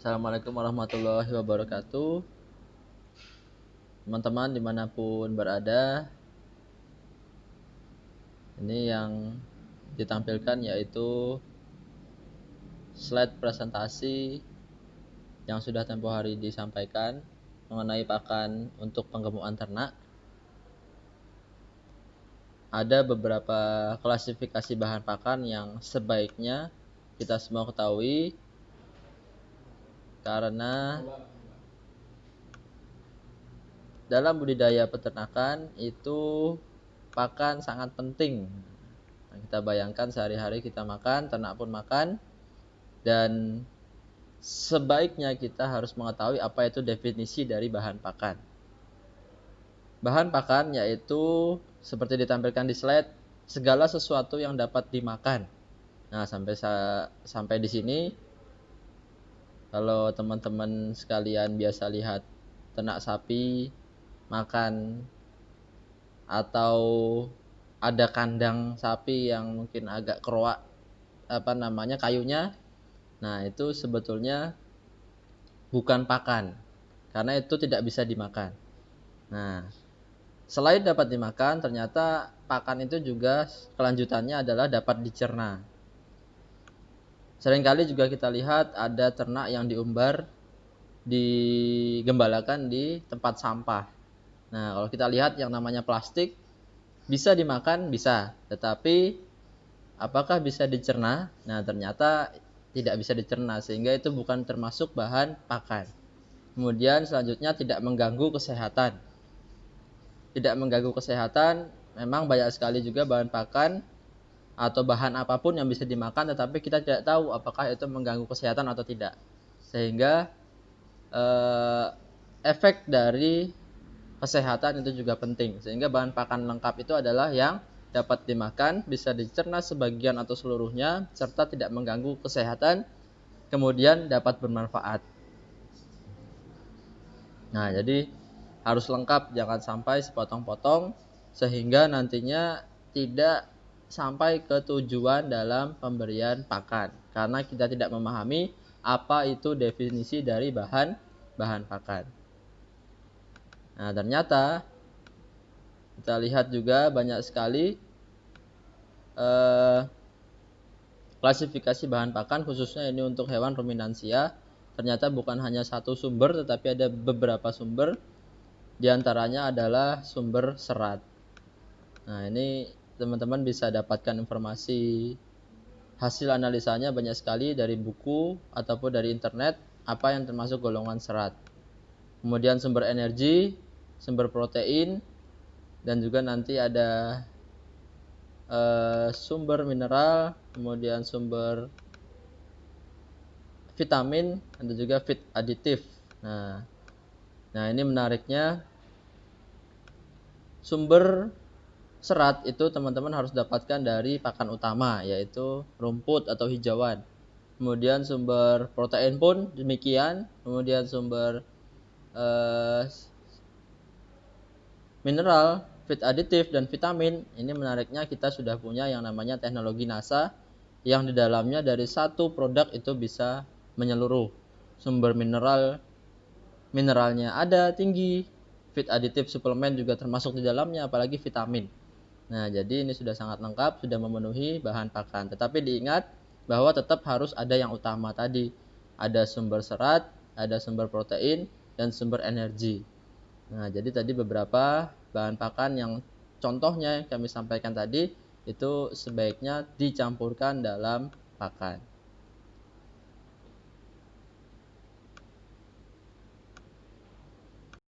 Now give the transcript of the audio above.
Assalamualaikum warahmatullahi wabarakatuh. Teman-teman dimanapun berada, ini yang ditampilkan yaitu slide presentasi yang sudah tempo hari disampaikan mengenai pakan untuk penggemukan ternak. Ada beberapa klasifikasi bahan pakan yang sebaiknya kita semua ketahui, karena dalam budidaya peternakan itu pakan sangat penting. Nah, kita bayangkan sehari-hari kita makan, ternak pun makan, dan sebaiknya kita harus mengetahui apa itu definisi dari bahan pakan. Bahan pakan yaitu seperti ditampilkan di slide, segala sesuatu yang dapat dimakan. Nah, sampai di sini, kalau teman-teman sekalian biasa lihat ternak sapi makan, atau ada kandang sapi yang mungkin agak keruak kayunya, nah itu sebetulnya bukan pakan, karena itu tidak bisa dimakan. Nah, selain dapat dimakan, ternyata pakan itu juga kelanjutannya adalah dapat dicerna. Seringkali juga kita lihat ada ternak yang diumbar, digembalakan di tempat sampah. Nah, kalau kita lihat yang namanya plastik, bisa dimakan, bisa, tetapi apakah bisa dicerna? Nah, ternyata tidak bisa dicerna, sehingga itu bukan termasuk bahan pakan. Kemudian selanjutnya tidak mengganggu kesehatan. Tidak mengganggu kesehatan, memang banyak sekali juga bahan pakan atau bahan apapun yang bisa dimakan, tetapi kita tidak tahu apakah itu mengganggu kesehatan atau tidak. Sehingga efek dari kesehatan itu juga penting. Sehingga bahan pakan lengkap itu adalah yang dapat dimakan, bisa dicerna sebagian atau seluruhnya, serta tidak mengganggu kesehatan, kemudian dapat bermanfaat. Nah, jadi harus lengkap, jangan sampai sepotong-potong, sehingga nantinya tidak sampai ke tujuan dalam pemberian pakan, karena kita tidak memahami apa itu definisi dari bahan pakan. Nah, ternyata kita lihat juga banyak sekali klasifikasi bahan pakan, khususnya ini untuk hewan ruminansia. Ternyata bukan hanya satu sumber, tetapi ada beberapa sumber. Di antaranya adalah sumber serat. Nah, ini teman-teman bisa dapatkan informasi hasil analisanya banyak sekali dari buku ataupun dari internet, apa yang termasuk golongan serat. Kemudian sumber energi, sumber protein, dan juga nanti ada sumber mineral, kemudian sumber vitamin, dan juga feed aditif. Nah, ini menariknya, sumber serat itu teman-teman harus dapatkan dari pakan utama, yaitu rumput atau hijauan. Kemudian sumber protein pun demikian. Kemudian sumber mineral, feed aditif, dan vitamin. Ini menariknya, kita sudah punya yang namanya teknologi NASA, yang di dalamnya dari satu produk itu bisa menyeluruh. Sumber mineralnya ada tinggi, feed aditif suplemen juga termasuk di dalamnya, apalagi vitamin. Nah, jadi ini sudah sangat lengkap, sudah memenuhi bahan pakan. Tetapi diingat bahwa tetap harus ada yang utama tadi. Ada sumber serat, ada sumber protein, dan sumber energi. Nah, jadi tadi beberapa bahan pakan yang contohnya yang kami sampaikan tadi, itu sebaiknya dicampurkan dalam pakan.